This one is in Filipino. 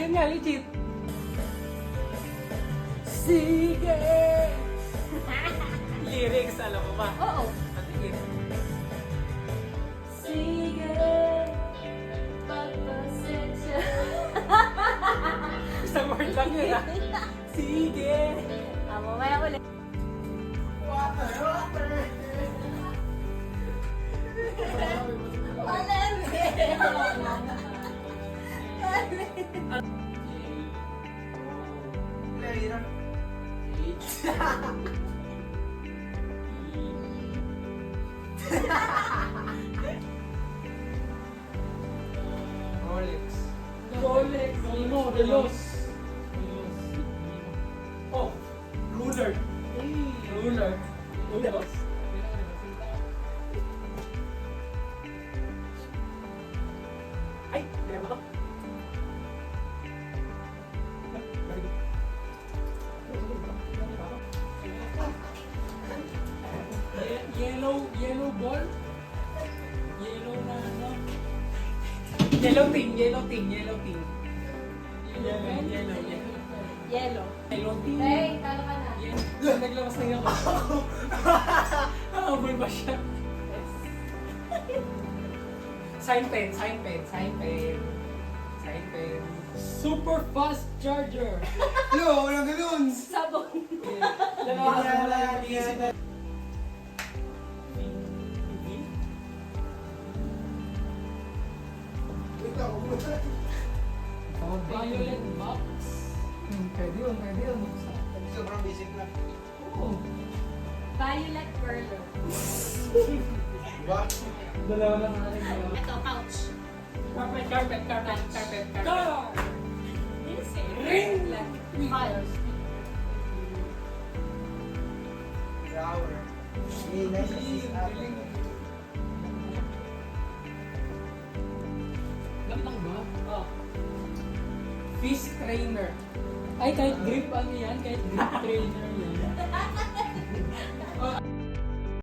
Ayun nga, legit. Sige! Lyrics, alam mo ba? Oo. Patingin. Sige, pagpasensya. Isang word lang yun, ha? Sige! Mamaya ulit. Rolex. Rolex. Limo. Velos. Oh. Ruler. Ruler. Velos. Ay, hindi ba? Yellow ball? Yellow na ano? Yellow team. Yellow pen? Yellow. Yellow team. Hey, talo ka na. Naglabas na ako. Habol ba siya? Sign pen. Super fast charger. Yo, walang ganun. Sabon. Dalawa ka wala yung Yan. Violet box. Pwede yun. Sobrang basic na. Oo. Violet Perler. Diba? Dalawa lang natin. Ito, pouch. Carpet. Car! This is Ring! Fun. Flower. Hey, nice assist ate. Lamang ba? Oh. Fish trainer. Ay, kahit grip ano yan? Kahit grip trainer yan.